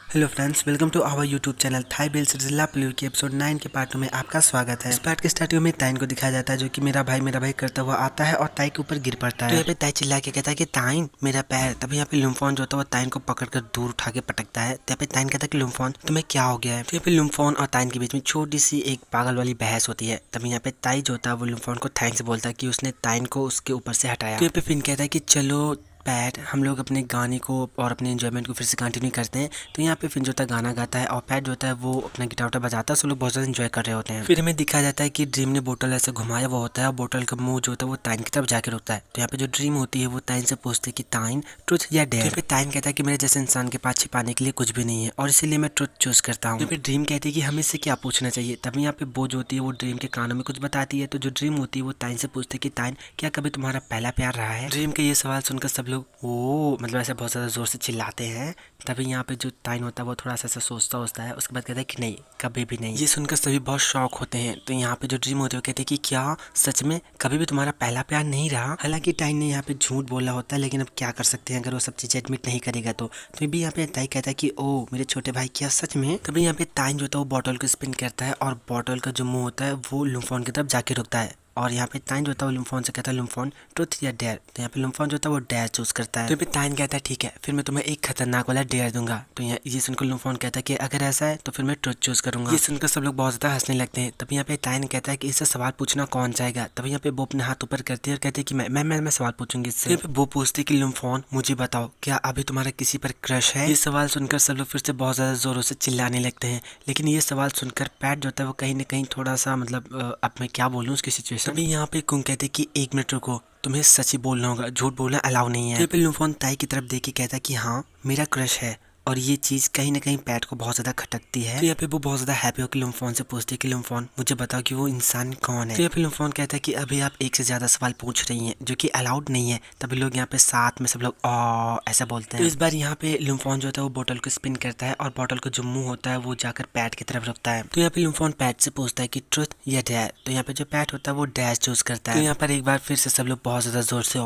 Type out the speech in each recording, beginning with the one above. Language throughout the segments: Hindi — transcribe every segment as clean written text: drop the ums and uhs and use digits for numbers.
Hello friends, welcome to our YouTube channel Thai बेल सिरियल प्लू के एपिसोड 9 के पार्ट में आपका स्वागत है। इस पार्ट के स्टार्टिंग में ताइन को दिखाया जाता है जो कि मेरा भाई करता हुआ आता है और ताई के ऊपर गिर पड़ता है। तो यहाँ पे ताई चिल्ला के कहता है कि ताइन मेरा पैर। तभी यहाँ पे लुम्फोन जो होता है वो ताइन को पकड़कर दूर उठा के पटकता है। तो यहाँ पे ताइन कहता है कि लुम्फोन तुम्हें क्या हो गया है। तो यहाँ पे लुम्फोन और ताइन के बीच में छोटी सी एक पागल वाली बहस होती है। तभी यहाँ पे ताई जो होता है वो लुम्फोन को थैंक्स बोलता है कि उसने ताइन को उसके ऊपर से हटाया। तो यहाँ पे फिन कहता है कि चलो पैट हम लोग अपने गाने को और अपने एंजॉयमेंट को फिर से कंटिन्यू करते हैं। तो यहाँ पे फिन जो होता है गाना गाता है और पैट जो होता है वो अपना गिटार बजाता है। सब लोग बहुत ज़्यादा एंजॉय कर रहे होते हैं। फिर हमें दिखाया जाता है कि ड्रीम ने बोतल ऐसे घुमाया हुआ होता है और बोतल का मुंह जो होता है वो ताइन की तरफ जाके रुकता है। तो यहाँ पे जो ड्रीम होती है वो ताइन से पूछती है कि ताइन ट्रुथ या डेयर। फिर ताइन कहता है कि मेरे जैसे इंसान के पास छिपाने के लिए कुछ भी नहीं है और इसीलिए मैं ट्रुथ चूज करता हूँ। फिर ड्रीम कहती है कि हमें इससे क्या पूछना चाहिए। तभी यहाँ पे बोझ होती है वो ड्रीम के कानों में कुछ बताती है। तो जो ड्रीम होती है वो ताइन से पूछती है कि ताइन क्या कभी तुम्हारा पहला प्यार रहा है। ड्रीम के ये सवाल सुनकर सब लोग ओ मतलब ऐसे बहुत ज़्यादा ज़ोर से चिल्लाते हैं। तभी यहाँ पे जो ताइन होता है वो थोड़ा सा ऐसा सोचता है। उसके बाद कहता है कि नहीं कभी भी नहीं। ये सुनकर सभी बहुत शॉक होते हैं। तो यहाँ पे जो ड्रीम होते हैं वो कहते हैं कि क्या सच में कभी भी तुम्हारा पहला प्यार नहीं रहा। हालांकि ताइन ने यहाँ पे झूठ बोला होता है, लेकिन अब क्या कर सकते हैं अगर वो सब चीज़ एडमिट नहीं करेगा तो भी यहाँ पे ताई कहता है कि ओ मेरे छोटे भाई क्या सच में। तभी यहाँ पे ताइन जो होता है वो बॉटल को स्पिन करता है और बॉटल का जो मुंह होता है वो लुम्फोन की तरफ जाके रुकता है। और यहाँ पे ताइन जो होता है वो लुम्फोन से कहता है लुम्फोन ट्रुथ या डेयर। तो यहाँ पे लुम्फोन जो होता है वो डेयर चूज करता है। तो यहाँ पे ताइन कहता है ठीक है फिर मैं तुम्हें एक खतरनाक वाला डेयर दूंगा। तो ये सुनकर लुम्फोन कहता है कि अगर ऐसा है तो फिर मैं ट्रुथ चूज करूंगा। ये सुनकर सब लोग बहुत ज्यादा हंसने लगते हैं। तभी यहाँ पे ताइन कहता है कि इससे सवाल पूछना कौन चाहेगा। तभी यहाँ पे वो अपने हाथ ऊपर करती है और कहती है कि मैं सवाल पूछूंगी इससे। यहाँ पे वो पूछती है कि लुम्फोन मुझे बताओ क्या अभी तुम्हारा किसी पर क्रश है। ये सवाल सुनकर सब लोग फिर से बहुत ज्यादा जोरों से चिल्लाने लगते हैं। लेकिन ये सवाल सुनकर पैट जो होता है वो कहीं ना कहीं थोड़ा सा मतलब अब मैं क्या बोलूँ उसकी सिचुएशन। अभी यहाँ पे कहते कि 1 मिनट रुको तुम्हें सच ही बोलना होगा, झूठ बोलना अलाउ नहीं है। तो लुम्फोन ताई की तरफ देख के कहता है कि हाँ मेरा क्रश है और ये चीज़ कहीं ना कहीं पैट को बहुत ज़्यादा खटकती है। तो यहाँ पे वो बहुत ज़्यादा हैप्पी हो कि लुम्फोन से पूछती है कि लुम्फोन मुझे बताओ कि वो इंसान कौन है। तो यहाँ पे लुम्फोन कहता है कि अभी आप एक से ज़्यादा सवाल पूछ रही हैं जो कि अलाउड नहीं है। तभी लोग यहाँ पे साथ में सब लोग ऐसा बोलते हैं। तो इस बार यहाँ पे लुम्फोन जो होता है वो बोतल को स्पिन करता है और बोतल का जो मुंह होता है वो जाकर पैट की तरफ रुकता है। तो यहाँ पे लुम्फोन पैट से पूछता है कि ट्रुथ या डेयर। तो यहाँ पे जो पैट होता है वो डेयर चूज करता है। तो यहाँ पर एक बार फिर से सब लोग बहुत ज़्यादा जोर से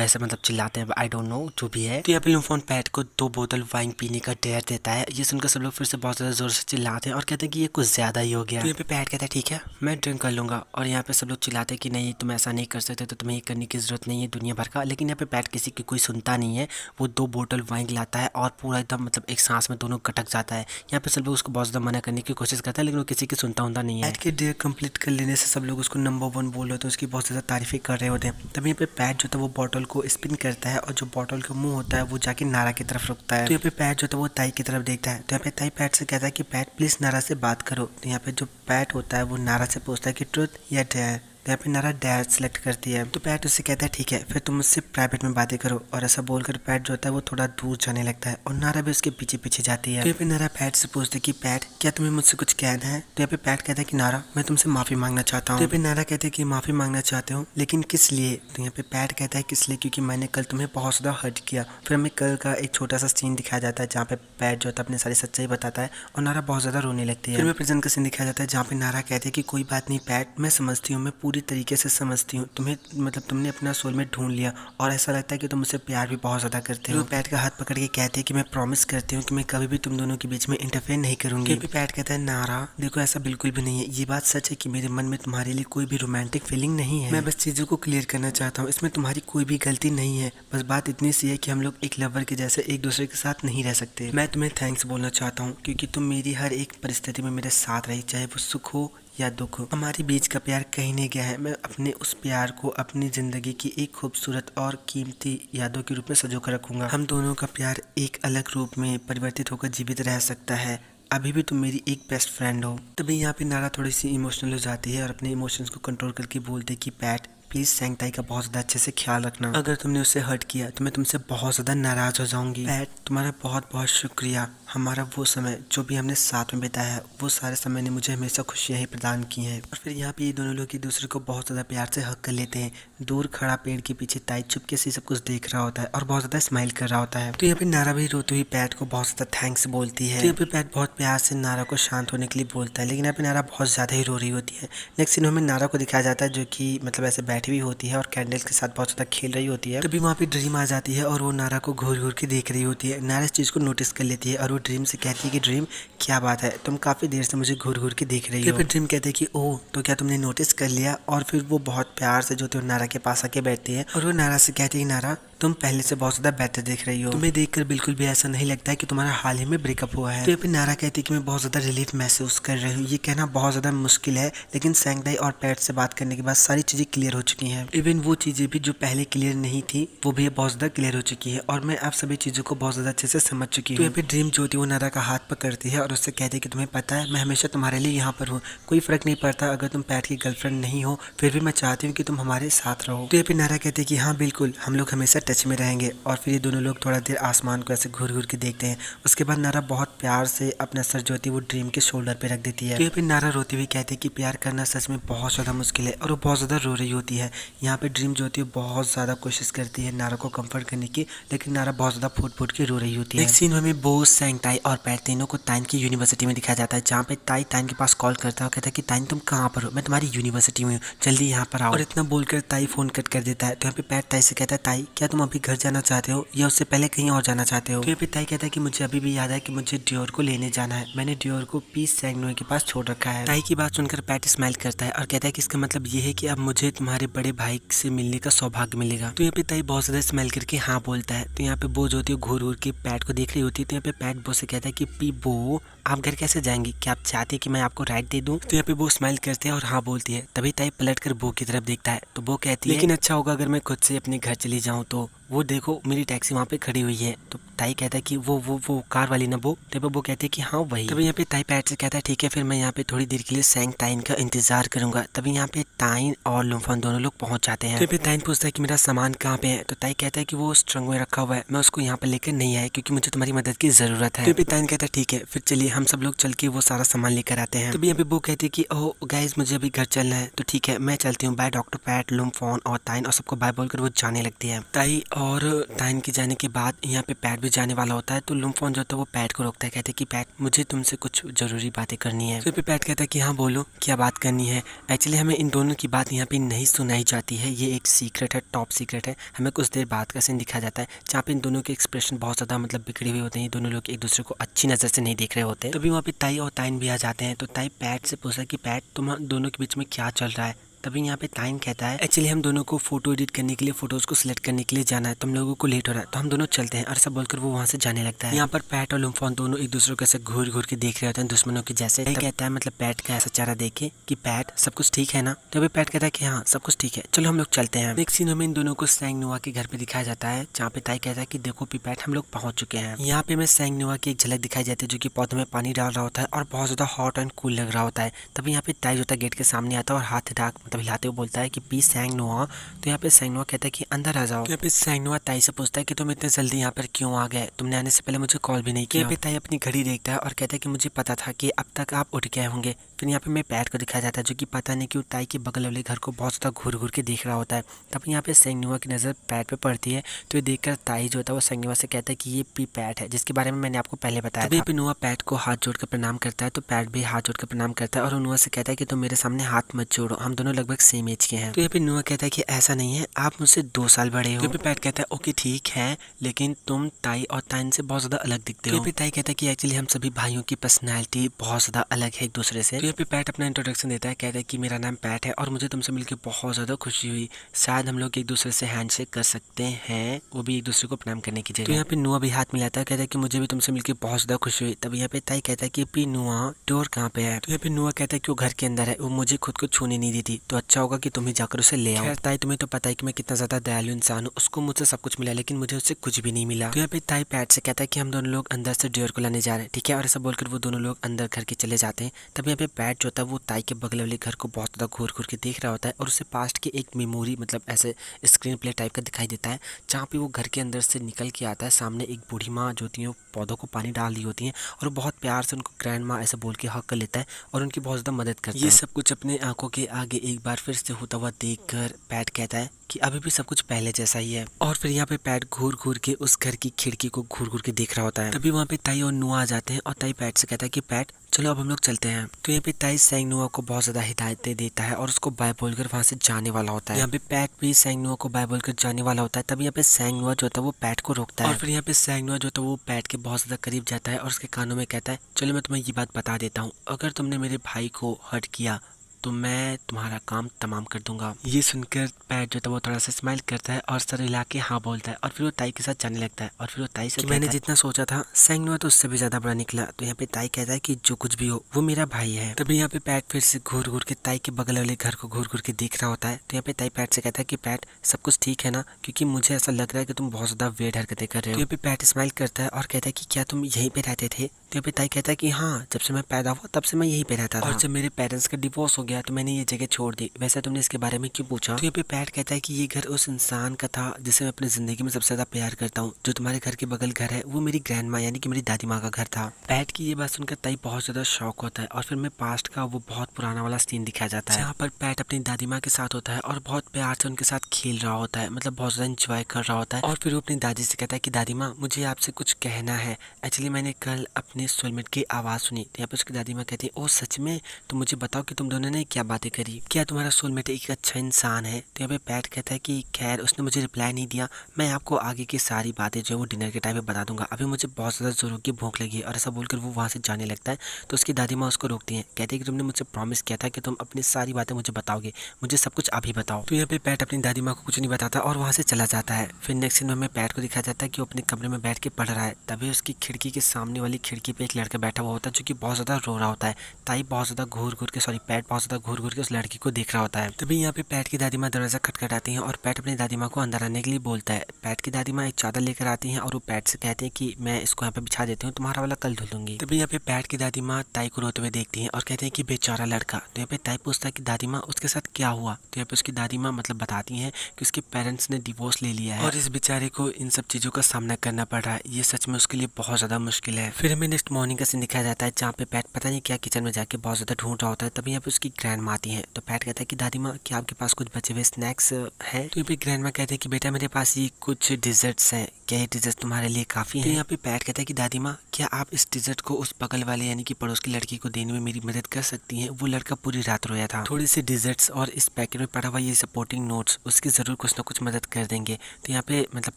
ऐसा मतलब चिल्लाते हैं। आई डोंट नो जो भी है। तो यहाँ पे लुम्फोन पैट को 2 बोतल वाइन पीने का डेयर देता है। ये सुनकर सब लोग फिर से बहुत ज़्यादा जोर से चिल्लाते हैं और कहते हैं कि ये कुछ ज़्यादा ही हो गया। तो यहाँ पे पैट कहता है ठीक है मैं ड्रिंक कर लूँगा। और यहाँ पे सब लोग चिल्लाते हैं कि नहीं तुम ऐसा नहीं कर सकते, तो तुम्हें ये करने की ज़रूरत नहीं है दुनिया भर का। लेकिन यहाँ पे पैट किसी की कोई सुनता नहीं है। वो 2 बोतल वाइन लाता है और पूरा एकदम मतलब एक सांस में दोनों कटक जाता है। यहाँ पे सब लोग उसको बहुत ज़्यादा मना करने की कोशिश करता है लेकिन वो किसी की सुनता नहीं है। पैट के डेयर कंप्लीट कर लेने से सब लोग उसको नंबर 1 बोल रहे होते हैं, उसकी बहुत ज़्यादा तारीफें कर रहे होते हैं। तभी यहाँ पे पैट जो था वो बॉटल को स्पिन करता है और जो बॉटल का मुंह होता है वो जाके नारा की तरफ रुकता है। तो यहाँ पे पैट जो था वो ताई की तरफ देखता है। तो यहाँ पे ताई पैट से कहता है कि पैट प्लीज नारा से बात करो। तो यहाँ पे जो पैट होता है वो नारा से पूछता है कि ट्रुथ या डेयर। तो यहाँ पे नारा डेयर सेलेक्ट करती है। तो पैट उससे कहता है ठीक है फिर तुम मुझसे प्राइवेट में बातें करो। और ऐसा बोलकर पैट जो होता है वो थोड़ा दूर जाने लगता है और नारा भी उसके पीछे पीछे जाती है। तो यहाँ पे नारा पैट से पूछती है कि पैट क्या तुम्हें मुझसे कुछ कहना है। तो यहाँ पे पैट कहता है कि नारा मैं तुमसे माफी मांगना चाहता हूँ। तो यहाँ पे नारा कहते हैं कि माफी मांगना चाहते हो लेकिन किस लिए। तो यहाँ पे पैट कहता है किस लिए क्योंकि मैंने कल तुम्हें बहुत ज़्यादा हर्ट किया। फिर हमें कल का एक छोटा सा सीन दिखाया जाता है जहाँ पे पैट जो होता है अपनी सारी सच्चाई बताता है और नारा बहुत ज़्यादा रोने लगती है। फिर हमें प्रेजेंट का सीन दिखाया जाता है जहाँ पे नारा कहते हैं कि कोई बात नहीं पैट मैं समझती हूँ, मैं पूरी तरीके से समझती हूँ तुम्हें, मतलब तुमने अपना सोलमेट ढूंढ लिया और ऐसा लगता है कि तुम मुझसे प्यार भी बहुत ज़्यादा करते हो। पैट का हाथ पकड़ के कहते हैं कि मैं प्रॉमिस करती हूँ कि मैं कभी भी तुम दोनों के बीच में इंटरफेयर नहीं करूँगी। पैट कहता है नारा देखो ऐसा बिल्कुल भी नहीं है, ये बात सच है कि मेरे मन में तुम्हारे लिए कोई भी रोमांटिक फीलिंग नहीं है। मैं बस चीज़ों को क्लियर करना चाहता हूँ, इसमें तुम्हारी कोई भी गलती नहीं है। बस बात इतनी सी है कि हम लोग एक लवर के जैसे एक दूसरे के साथ नहीं रह सकते। मैं तुम्हें थैंक्स बोलना चाहता हूँ क्योंकि तुम मेरी हर एक परिस्थिति में मेरे साथ रही, चाहे वो सुख हो या दुख हो। हमारे बीच का प्यार कहीं नहीं गया है। मैं अपने उस प्यार को अपनी जिंदगी की एक खूबसूरत और कीमती यादों के रूप में सजो कर रखूंगा। हम दोनों का प्यार एक अलग रूप में परिवर्तित होकर जीवित रह सकता है। अभी भी तुम मेरी एक बेस्ट फ्रेंड हो। तभी यहाँ पे नारा थोड़ी सी इमोशनल हो जाती है और अपने इमोशंस को कंट्रोल करके बोलते कि पैट प्लीज़ सैंगताई का बहुत ज़्यादा अच्छे से ख्याल रखना। अगर तुमने उससे हर्ट किया तो मैं तुमसे बहुत ज़्यादा नाराज़ हो जाऊंगी। पैट तुम्हारा बहुत बहुत शुक्रिया। हमारा वो समय जो भी हमने साथ में बिताया है वो सारे समय ने मुझे हमेशा खुशियाँ ही प्रदान की हैं। और फिर यहाँ पे ये दोनों लोग एक दूसरे को बहुत ज़्यादा प्यार से हक कर लेते हैं। दूर खड़ा पेड़ के पीछे ताई चुपके से सब कुछ देख रहा होता है और बहुत ज़्यादा स्माइल कर रहा होता है। तो यहाँ पे नारा भी रोती हुई पैट को बहुत ज़्यादा थैंक्स बोलती है। तो यहाँ पे पैट बहुत प्यार से नारा को शांत होने के लिए बोलता है लेकिन यहाँ पे नारा बहुत ज़्यादा ही रो रही होती है। नेक्स्ट सीन में नारा को दिखाया जाता है जो कि मतलब ऐसे बैठी हुई होती है और कैंडल्स के साथ बहुत ज़्यादा खेल रही होती है। तभी वहाँ पे ड्रीम आ जाती है और वो नारा को घूर घूर के देख रही होती है। नारा इस चीज़ को नोटिस कर लेती है और वो ड्रीम से कहती है कि ड्रीम क्या बात है, तुम काफ़ी देर से मुझे घूर घूर के देख रही हो। फिर ड्रीम कहते हैं कि ओह तो क्या तुमने नोटिस कर लिया। और फिर वो बहुत प्यार से जो थे नारा के पास आके बैठती है और वो नारा से कहती है नारा तुम पहले से बहुत ज़्यादा बेटर दिख रही हो, तुम्हें देखकर बिल्कुल भी ऐसा नहीं लगता है कि तुम्हारा हाल ही में ब्रेकअप हुआ है। तो फिर नारा कहती है कि मैं बहुत ज़्यादा रिलीफ महसूस कर रही हूँ। ये कहना बहुत ज़्यादा मुश्किल है, लेकिन सैंगडाई और पैट से बात करने के बाद सारी चीज़ें क्लियर हो चुकी हैं। इवन वो चीज़ें भी जो पहले क्लियर नहीं थी वो भी बहुत ज़्यादा क्लियर हो चुकी है और मैं आप सभी चीज़ों को बहुत ज़्यादा अच्छे से समझ चुकी हूँ। तो फिर ड्रीम जो थी वो नारा का हाथ पकड़ती है और उससे कहती है कि तुम्हें पता है मैं हमेशा तुम्हारे लिए यहाँ पर हूँ, कोई फ़र्क नहीं पड़ता अगर तुम पैट की गर्लफ्रेंड नहीं हो, फिर भी मैं चाहती हूँ कि तुम हमारे साथ रहो। तो फिर नारा कहती है कि हाँ बिल्कुल, हम लोग हमेशा टच में रहेंगे। और फिर ये दोनों लोग थोड़ा देर आसमान को ऐसे घूर घूर के देखते हैं। उसके बाद नारा बहुत प्यार से अपना सर जो होती है वो ड्रीम के शोल्डर पे रख देती है। तो फिर नारा रोती हुई कहती है कि प्यार करना सच में बहुत ज़्यादा मुश्किल है और वो बहुत ज़्यादा रो रही होती है। यहाँ पे ड्रीम जो होती है बहुत ज़्यादा कोशिश करती है नारा को कंफर्ट करने की, लेकिन नारा बहुत ज़्यादा फूट फूट के रो रही होती है। एक सीन में हमें बोस, सैंगडाई और पैट तीनों को ताइन की यूनिवर्सिटी में दिखाया जाता है, जहाँ पे ताई ताइन के पास कॉल करता है और कहता है कि ताइन तुम कहाँ पर हो, मैं तुम्हारी यूनिवर्सिटी में हूँ, जल्दी यहाँ पर आओ। और इतना बोलकर ताई फोन कट कर देता है। तो यहाँ पे पैट ताई से कहता है ताई क्या तुम अभी घर जाना चाहते हो या उससे पहले कहीं और जाना चाहते हो। तो फिर ताई कहता है कि मुझे अभी भी याद है कि मुझे डियोर को लेने जाना है, मैंने डियोर को पीस सैंगनोए के पास छोड़ रखा है। ताई की बात सुनकर पैट स्माइल करता है और कहता है कि इसका मतलब ये है कि अब मुझे तुम्हारे बड़े भाई से मिलने का सौभाग्य मिलेगा। तो यहाँ पे ताई बहुत ज्यादा स्माइल करके हाँ बोलता है। तो यहाँ पे बो जो होती है घूर घूर के पैट को देख रही होती है। तो यहाँ पे पैट बो से कहता है कि पी बो आप घर कैसे जाएंगी, क्या आप चाहते हैं कि मैं आपको राइड दे दूं। तो यहाँ पे वो स्माइल करते हैं और हाँ बोलती है। तभी ताई पलट कर बो की तरफ देखता है तो वो कहती है लेकिन अच्छा होगा अगर मैं खुद से अपने घर चली जाऊँ तो, वो देखो मेरी टैक्सी वहाँ पे खड़ी हुई है। तो ताई कहता है कि वो कार वाली ना वो। तब वो कहती है कि हाँ वही। तभी यहाँ पे ताई पैट से कहता है ठीक है फिर मैं यहाँ पे थोड़ी देर के लिए सैंगडाई का इंतजार करूंगा। तभी यहाँ पे ताइन और लुम्फन दोनों लोग पहुंच जाते हैं। तो फिर ताइन पूछता है कि मेरा सामान कहाँ पे है। तो ताई कहता है कि वो ट्रंक में रखा हुआ है, मैं उसको यहाँ पे लेकर नहीं आया क्योंकि मुझे तुम्हारी मदद की जरूरत है। तो फिर ताइन कहता है ठीक है फिर चलिए हम सब लोग चल के वो सारा सामान लेकर आते हैं। तभी यहाँ पे वो कहती है कि ओह गाइस मुझे अभी घर चलना है, तो ठीक है मैं चलती हूँ, बाय डॉक्टर पैट, लुम्फन और ताइन, और सबको बाय बोलकर वो जाने लगती है। ताई और ताइन के जाने के बाद यहाँ पे पैट भी जाने वाला होता है। तो लुम्फन जो था वो पैट को रोकता है, कहते हैं कि पैट मुझे तुमसे कुछ जरूरी बातें करनी है। तो पैट कहता है कि हाँ बोलो क्या बात करनी है। एक्चुअली हमें इन दोनों की बात यहाँ पे नहीं सुनाई जाती है, ये एक सीक्रेट है, टॉप सीक्रेट है। हमें कुछ देर बाद का सीन दिखाया जाता है जहाँ पे इन दोनों के एक्सप्रेशन बहुत ज़्यादा मतलब बिगड़े हुए होते हैं, दोनों लोग एक दूसरे को अच्छी नज़र से नहीं देख रहे होते। तभी वहाँ पे ताई और ताइन भी आ जाते हैं। तो ताई पैट से पूछा कि पैट तुम दोनों के बीच में क्या चल रहा है। तभी यहाँ पे ताइन कहता है एक्चुअली हम दोनों को फोटो एडिट करने के लिए, फोटोज को सिलेक्ट करने के लिए जाना है, तुम लोगों को लेट हो रहा है तो हम दोनों चलते हैं। और सब बोलकर वो वहाँ से जाने लगता है। यहाँ पर पैट और लुम्फन दोनों एक दूसरे को ऐसे घूर घूर के देख रहे होते हैं दुश्मनों के जैसे। कहता है मतलब पैट का ऐसा चेहरा देखे कि पैट सब कुछ ठीक है ना। तो अभी पैट कहता है कि हाँ सब कुछ ठीक है चलो हम लोग चलते हैं। नेक्स्ट सीन में इन दोनों को सैंगनोआ के घर पे दिखाया जाता है, जहाँ पे ताई कहता है कि देखो पैट हम लोग पहुंच चुके हैं। यहाँ पे हमें सैंगनोआ की एक झलक दिखाई जाती है जो कि पौधों में पानी डाल रहा होता है और बहुत ज्यादा हॉट एंड कूल लग रहा होता है। तभी यहाँ पे ताई जो होता है गेट के सामने आता है और हाथ मतलब हिलाते हुए बोलता है कि पी सैंगनोआ। तो यहाँ पे सैंगनोआ कहता है कि अंदर आ जाओ। तो यहाँ पे सैंगनोआ ताई से पूछता है कि तुम इतने जल्दी यहाँ पर क्यों आ गए, तुमने आने से पहले मुझे कॉल भी नहीं किया। यहाँ पे ताई अपनी घड़ी देखता है और कहता है कि मुझे पता था कि अब तक आप उठ गए होंगे। फिर यहाँ पे मैं पैट को दिखाया जाता है जो कि पता नहीं क्यों ताई के बगल वाले घर को बहुत ज्यादा घूर घूर के देख रहा होता है। तब यहाँ पे सैंगनोआ की नजर पैट पे पड़ती है। तो ये देखकर ताई जो होता है वो सैंगनोआ से कहता है कि ये पी पैट है जिसके बारे में मैंने आपको पहले बताया था। पे नोआ पैट को हाथ जोड़कर प्रणाम करता है। तो पैट भी हाथ जोड़कर प्रणाम करता है और नोआ से कहता है कि तुम मेरे सामने हाथ मत जोड़ो, हम दोनों लगभग सेम एज के हैं। तो यहाँ पे नोआ कहता है कि ऐसा नहीं है, आप मुझसे 2 साल बड़े हो। तो पैट कहता है ओके ठीक है लेकिन तुम ताई और ताइन से बहुत ज्यादा अलग दिखते हो। तो ताई कहता है कि एक्चुअली हम सभी भाइयों की पर्सनैलिटी बहुत ज्यादा अलग है एक दूसरे से। तो यहाँ पे पैट अपना इंट्रोडक्शन देता है, कहता है कि मेरा नाम पैट है और मुझे तुमसे मिलकर बहुत ज्यादा खुशी हुई, शायद हम लोग एक दूसरे से हैंडशेक कर सकते हैं, वो भी एक दूसरे को प्रणाम करने की जगह। तो यहाँ पे नोआ भी हाथ मिलाता है, कहता है कि मुझे भी तुमसे मिलकर बहुत ज्यादा खुशी हुई। तब यहाँ पे ताई कहता है कि पी नोआ डोर कहाँ पे है। तो यहाँ पे नोआ कहता है कि वो घर के अंदर है, वो मुझे खुद को छूने नहीं देती, तो अच्छा होगा कि तुम ही जाकर उसे ले आओ। ताई तुम्हें तो पता है कि मैं कितना ज्यादा दयालु इंसान हूँ, उसको मुझसे सब कुछ मिला लेकिन मुझे उससे कुछ भी नहीं मिला। तो यहाँ पे ताई पैट से कहता है कि हम दोनों लोग अंदर से डियोर को लाने जा रहे हैं, ठीक है। और ऐसा बोलकर वो दोनों लोग अंदर घर के चले जाते हैं। तब यहाँ पे पैट जो होता है वो ताई के बगल वाले घर को बहुत ज्यादा घूर घूर के देख रहा होता है और उसे पास्ट के एक मेमोरी मतलब ऐसे स्क्रीन प्ले टाइप का दिखाई देता है, जहाँ पे वो घर के अंदर से निकल के आता है। सामने एक बूढ़ी माँ जो होती है पौधों को पानी डाल रही होती है और वो बहुत प्यार से उनको ग्रैंड माँ ऐसे बोल के हक कर लेता है और उनकी बहुत ज्यादा मदद करता है। ये सब कुछ अपने आंखों के आगे एक एक बार फिर से होता हुआ देखकर पैट कहता है कि अभी भी सब कुछ पहले जैसा ही है। और फिर यहाँ पे पैट घूर घूर के उस घर की खिड़की को घूर घूर के देख रहा होता है। तभी वहाँ पे ताई और नुआ आ जाते हैं और ताई पैट से कहता है कि पैट चलो अब हम लोग चलते हैं। तो यहाँ पे ताई सैंग नुआ को बहुत ज्यादा हिदायतें देता है और उसको बाय बोलकर वहाँ से जाने वाला होता है। यहाँ पे पैट भी सैंग नुआ को बाय बोलकर जाने वाला होता है। तभी यहाँ पे सैंग नुआ जो होता है वो पैट को रोकता है और फिर यहाँ पे सैंग नुआ जो होता है वो पैट के बहुत ज्यादा करीब जाता है और उसके कानों में कहता है चलो मैं तुम्हें ये बात बता देता हूँ, अगर तुमने मेरे भाई को हर्ट किया तो मैं तुम्हारा काम तमाम कर दूंगा। ये सुनकर पैट जो था वो थोड़ा सा स्माइल करता है और सर हिला के हाँ बोलता है और फिर वो ताई के साथ जाने लगता है। और फिर वो ताई से मैंने जितना सोचा था सैंग नुआ तो उससे भी ज्यादा बड़ा निकला। तो यहाँ पे ताई कहता है कि जो कुछ भी हो वो मेरा भाई है। तभी यहाँ पे पैट फिर से घूर घूर के ताई के बगल वाले घर को घूर घूर के देख रहा होता है। तो यहाँ पे ताई पैट से कहता है कि पैट सब कुछ ठीक है ना, क्योंकि मुझे ऐसा लग रहा है कि तुम बहुत ज्यादा वेट हरकतें कर रहे हो। यहाँ पे पैट स्माइल करता है और कहता है कि क्या तुम यहीं पे रहते थे। तो यहाँ पे ताई कहता है कि हाँ, जब से मैं पैदा हुआ तब से मैं यहीं पे रहता था और जब मेरे पेरेंट्स का डिवोर्स हो गया तो मैंने ये जगह छोड़ दी। वैसे तुमने इसके बारे में क्यों पूछा। तो यहाँ पे पैट कहता है कि ये घर उस इंसान का था जिसे मैं अपनी जिंदगी में सबसे ज्यादा प्यार करता हूँ। जो तुम्हारे घर के बगल घर है वो मेरी ग्रैंड माँ यानी कि मेरी दादी माँ का घर था। पैट की ये बात सुनकर ताई बहुत ज्यादा शौक होता है और फिर में पास्ट का वो बहुत पुराना वाला सीन दिखाया जाता है जहाँ पर पैट अपनी दादी माँ के साथ होता है और बहुत प्यार से उनके साथ खेल रहा होता है, मतलब बहुत ज्यादा इंजॉय कर रहा होता है। और फिर वो अपनी दादी से कहता है कि दादी माँ मुझे आपसे कुछ कहना है। एक्चुअली मैंने कल अपने सोलमेट की आवाज सुनी। तो यहाँ पे उसकी दादी माँ कहती है ओ सच में, तो मुझे बताओ कि तुम दोनों ने क्या बातें करी, क्या तुम्हारा सोलमेट एक अच्छा इंसान है। तो यहाँ पे पैट कहता है कि खैर उसने मुझे रिप्लाई नहीं दिया, मैं आपको आगे की सारी बातें जो है वो डिनर के टाइम पे बता दूंगा, अभी मुझे बहुत ज्यादा जोरों की भूख लगी है। और ऐसा बोलकर वो वहाँ से जाने लगता है। तो उसकी दादी माँ उसको रोकती है, कहती है कि तुमने मुझसे प्रॉमिस किया था कि तुम अपनी सारी बातें मुझे बताओगे, मुझे सब कुछ अभी बताओ। तो यहाँ पे पैट अपनी दादी माँ को कुछ नहीं बताता और वहाँ से चला जाता है। फिर नेक्स्ट सीन में हमें पैट को दिखाया जाता है कि वो अपने कमरे में बैठ के पढ़ रहा है। तभी उसकी खिड़की के सामने वाली खिड़की पे एक लड़का बैठा हुआ होता है जो कि बहुत ज्यादा रो रहा होता है। ताई बहुत ज्यादा घूर घूर के पैट बहुत ज्यादा घूर घूर के उस लड़की को देख रहा होता है। तभी यहाँ पे पैट की दादी माँ दरवाजा खटखटाती हैं और पैट अपनी दादी माँ को अंदर आने के लिए बोलता है। पैट की दादी माँ एक चादर लेकर आती हैं और वो पैट से कहते हैं कि मैं इसको यहाँ पे बिछा देती हूँ, तुम्हारा वाला कल धुल दूंगी। तभी यहाँ पे पैट की दादी माँ ताई को रोते हुए देखती हैं और कहते हैं कि बेचारा लड़का। तो यहाँ पे ताई पूछता है कि दादी माँ उसके साथ क्या हुआ। तो यहाँ पे उसकी दादी माँ मतलब बताती हैं कि उसके पेरेंट्स ने डिवोर्स ले लिया है और इस बेचारे को इन सब चीजों का सामना करना पड़ रहा है। ये सच में उसके लिए बहुत ज्यादा मुश्किल है। फिर हमें नेक्स्ट मॉर्निंग का सीन दिखाया जाता है जहाँ पे पैट पता नहीं क्या किचन में जाके बहुत ज्यादा ढूंढ रहा होता है। तभी यहाँ पे उसकी ग्रैंड माँ आती है। तो पैट कहता है कि दादी माँ क्या आपके पास कुछ बचे हुए स्नैक्स है। तो यहाँ पे ग्रैंड माँ कहते हैं कि बेटा मेरे पास ये कुछ डिजर्ट्स हैं, क्या ये डिजर्ट तुम्हारे लिए काफी है। तो यहाँ पे पैट कहता है कि दादी माँ क्या आप इस डिजर्ट को उस बगल वाले यानी कि पड़ोस की लड़की को देने में मेरी मदद कर सकती हैं। वो लड़का पूरी रात रोया था। थोड़े से डिजर्ट्स और इस पैकेट में पड़ा हुआ ये सपोर्टिंग नोट्स उसकी जरूर कुछ ना कुछ मदद कर देंगे। तो यहाँ पे मतलब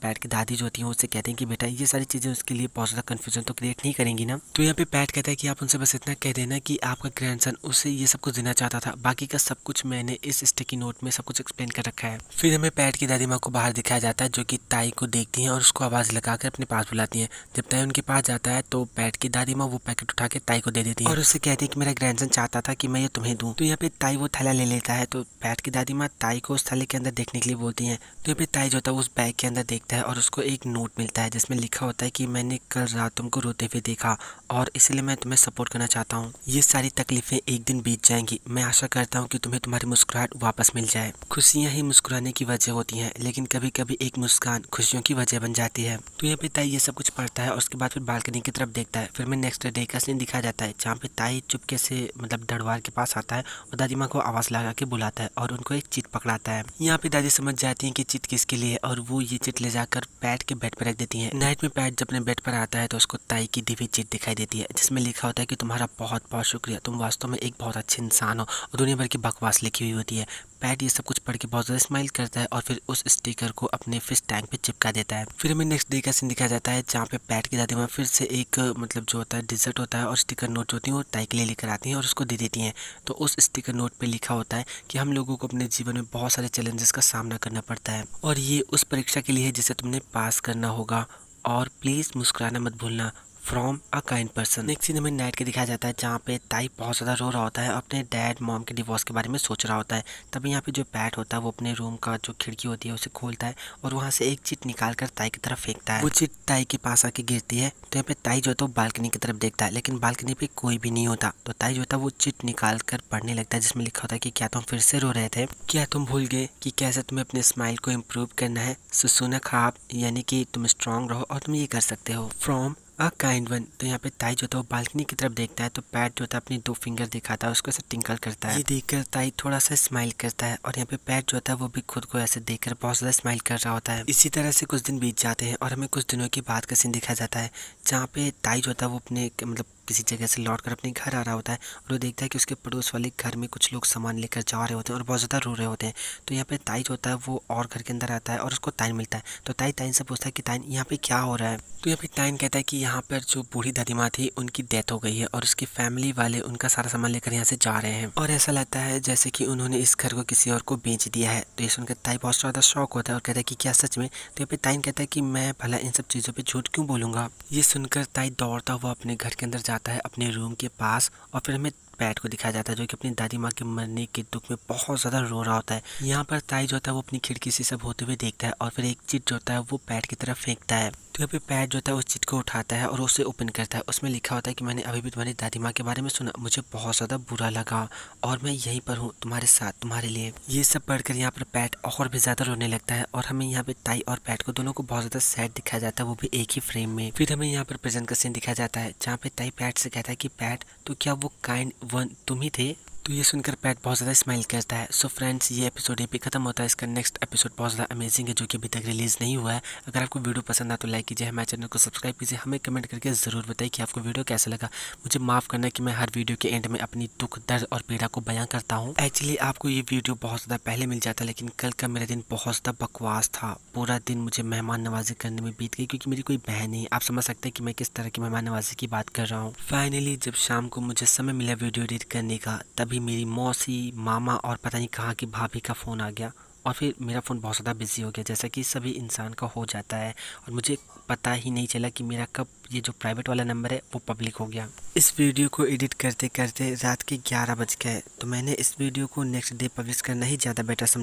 पैट की दादी जो होती है उससे कहते हैं कि बेटा ये सारी चीजें उसके लिए बहुत ज्यादा कंफ्यूजन तो क्रिएट नहीं करेंगी ना। तो यहाँ पे पैट कहता है कि आप उनसे बस इतना कह देना कि आपका ग्रैंडसन उसे ये सब कुछ देना चाहता था, बाकी का सब कुछ मैंने इस स्टिकी नोट में सब कुछ एक्सप्लेन कर रखा है। फिर हमें पैट की दादी माँ को बाहर दिखाया जाता है जो कि ताई को देखती हैं और उसको आवाज लगाकर अपने पास बुलाती हैं। जब ताई उनके पास जाता है तो पैट की दादी माँ वो पैकेट उठा के ताई को दे देती है और उससे कहती है कि मेरा ग्रैंडसन चाहता था कि मैं ये तुम्हें दूं। तो यहाँ पे ताई वो थैला ले लेता है। तो पैट की दादी माँ ताई को उस थैले के अंदर देखने के लिए बोलती है। तो यहाँ पे ताई जो होता है उस बैग के अंदर देखता है और उसको एक नोट मिलता है जिसमें लिखा होता है कि मैंने कल रात तुमको रोते हुए देखा और इसलिए मैं तुम्हें सपोर्ट करना चाहता हूँ। ये सारी तकलीफें एक दिन बीत जाएंगी, मैं आशा करता हूँ कि तुम्हें तुम्हारी मुस्कुराहट वापस मिल जाए। खुशियाँ ही मुस्कुराने की वजह होती हैं, लेकिन कभी कभी एक मुस्कान खुशियों की वजह बन जाती है। तो यहाँ पे ताई ये सब कुछ पढ़ता है और उसके बाद फिर बालकनी की तरफ देखता है। फिर मैं नेक्स्ट डे का सीन दिखाया जाता है जहाँ पे ताई चुपके से मतलब दरबार के पास आता है और दादी माँ को आवाज लगा के बुलाता है और उनको एक चिट पकड़ाता है। यहाँ पे दादी समझ जाती है कि चिट किसके लिए है और वो ये चिट ले जाकर पैट के बेड पर रख देती है। नाइट में पैट जब अपने बेड पर आता है तो उसको ताई की दी हुई चिट दिखाई देती है जिसमें लिखा होता है कि तुम्हारा बहुत बहुत शुक्रिया, तुम वास्तव में एक बहुत अच्छे इंसान हो, और दुनिया भर की बकवास लिखी हुई होती है। पैट ये सब कुछ पढ़ के बहुत ज़्यादा स्माइल करता है और फिर उस स्टिकर को अपने फिश टैंक पे चिपका देता है। फिर हमें नेक्स्ट डे का सीन दिखाया जाता है जहाँ पे पैट की दादी माँ फिर से एक मतलब जो होता है डिजर्ट होता है और स्टिकर नोट जो होती है वो ताई के लिए लेकर आती हैं और उसको दे देती हैं। तो उस स्टिकर नोट पे लिखा होता है कि हम लोगों को अपने जीवन में बहुत सारे चैलेंजेस का सामना करना पड़ता है और ये उस परीक्षा के लिए है जिसे तुमने पास करना होगा, और प्लीज़ मुस्कुराना मत भूलना, from a kind person. Next scene हमें नाइट के दिखाया जाता है जहाँ पे ताई बहुत ज़्यादा रो रहा होता है, अपने डैड मॉम के डिवोर्स के बारे में सोच रहा होता है। तभी यहाँ पे जो पैट होता है वो अपने रूम का जो खिड़की होती है उसे खोलता है और वहाँ से एक चिट निकाल कर ताई की तरफ फेंकता है। वो चिट ताई के पास आके गिरती है। तो यहाँ पे ताई जो होता है वो बालकनी की तरफ देखता है, लेकिन बालकनी पे कोई भी नहीं होता। तो ताई जो होता है वो चिट निकाल कर पढ़ने लगता है जिसमें लिखा होता है कि क्या तुम फिर से रो रहे थे, क्या तुम भूल गए कि कैसे तुम्हें अपने स्माइल को इम्प्रूव करना है, सुना खाब यानी कि तुम स्ट्रांग रहो और तुम ये कर सकते हो, फ्रॉम अ काइंड वन। तो यहाँ पे ताई जो था वो बालकनी की तरफ देखता है तो पैट जो था अपनी 2 फिंगर दिखाता है, उसको ऐसे टिंकल करता है। ये देखकर ताई थोड़ा सा स्माइल करता है और यहाँ पे पैट जो था वो भी खुद को ऐसे देखकर बहुत ज़्यादा स्माइल कर रहा होता है। इसी तरह से कुछ दिन बीत जाते हैं और हमें कुछ दिनों के बाद का सीन दिखाया जाता है, जहाँ पे ताई जो था वो अपने मतलब किसी जगह से लौट कर अपने घर आ रहा होता है और वो देखता है कि उसके पड़ोस वाले घर में कुछ लोग सामान लेकर जा रहे होते हैं और बहुत ज़्यादा रो रहे होते हैं। तो यहाँ पे ताई जो होता है वो और घर के अंदर आता है और उसको ताइन मिलता है। तो ताई ताइन से पूछता है कि ताइन यहाँ पे क्या हो रहा है। तो यहाँ पे ताइन कहता है कि यहाँ पर जो बूढ़ी दादी माँ थी उनकी डेथ हो गई है और उसकी फैमिली वाले उनका सारा सामान लेकर यहाँ से जा रहे हैं और ऐसा लगता है जैसे कि उन्होंने इस घर को किसी और को बेच दिया है। तो ये सुनकर ताई बहुत ज़्यादा शौक होता है और कहता है कि क्या सच में। तो यहाँ पे ताइन कहता है कि मैं भला इन सब चीज़ों पे झूठ क्यों बोलूँगा। ये सुनकर ताई दौड़ता हुआ अपने घर के अंदर जाता है अपने रूम के पास और फिर हमें पैट को दिखाया जाता है जो कि अपनी दादी माँ के मरने के दुख में बहुत ज़्यादा रो रहा होता है। यहाँ पर ताई जो होता है वो अपनी खिड़की से सब होते हुए देखता है और फिर एक चीज जो होता है वो पैट की तरफ फेंकता है। तो यहाँ पे पैट जो होता है उस चीज को उठाता है और उसे ओपन करता है। उसमें लिखा होता है कि मैंने अभी भी तुम्हारी दादी माँ के बारे में सुना, मुझे बहुत ज़्यादा बुरा लगा और मैं यहीं पर हूँ तुम्हारे साथ तुम्हारे लिए। ये सब पढ़कर यहाँ पर पैट और भी ज़्यादा रोने लगता है और हमें यहाँ पे ताई और पैट को दोनों को बहुत ज़्यादा सैड दिखाया जाता है, वो भी एक ही फ्रेम में। फिर हमें यहाँ पर प्रेजेंट का सीन दिखाया जाता है जहाँ पे ताई पैट से कहता है कि पैट तो क्या वो काइंड वन तुम ही थे। तो ये सुनकर पैट बहुत ज़्यादा स्माइल करता है। सो फ्रेंड्स ये एपिसोड यहीं पे खत्म होता है। इसका नेक्स्ट एपिसोड बहुत ज़्यादा अमेजिंग है जो कि अभी तक रिलीज़ नहीं हुआ है। अगर आपको वीडियो पसंद आए तो लाइक कीजिए, हमारे चैनल को सब्सक्राइब कीजिए, हमें कमेंट करके ज़रूर बताइए कि आपको वीडियो कैसा लगा। मुझे माफ़ करना कि मैं हर वीडियो के एंड में अपनी दुख दर्द और पीड़ा को बयां करता हूँ। एक्चुअली आपको ये वीडियो बहुत ज़्यादा पहले मिल जाता, लेकिन कल का मेरा दिन बहुत ज़्यादा बकवास था। पूरा दिन मुझे मेहमान नवाजी करने में बीत गई क्योंकि मेरी कोई बहन नहीं। आप समझ सकते हैं कि मैं किस तरह की मेहमान नवाजी की बात कर रहा हूँ। फाइनली जब शाम को मुझे समय मिला वीडियो एडिट करने का, तभी मेरी मौसी, मामा और पता नहीं कहाँ की भाभी का फ़ोन आ गया और फिर मेरा फ़ोन बहुत ज़्यादा बिजी हो गया, जैसा कि सभी इंसान का हो जाता है। और मुझे पता ही नहीं चला कि मेरा कब ये जो प्राइवेट वाला नंबर है वो पब्लिक हो गया। इस वीडियो को एडिट करते करते रात के 11 बज गए। तो मैंने इस वीडियो को नेक्स्ट डे पब्लिश करना ही ज़्यादा बेटर समझा।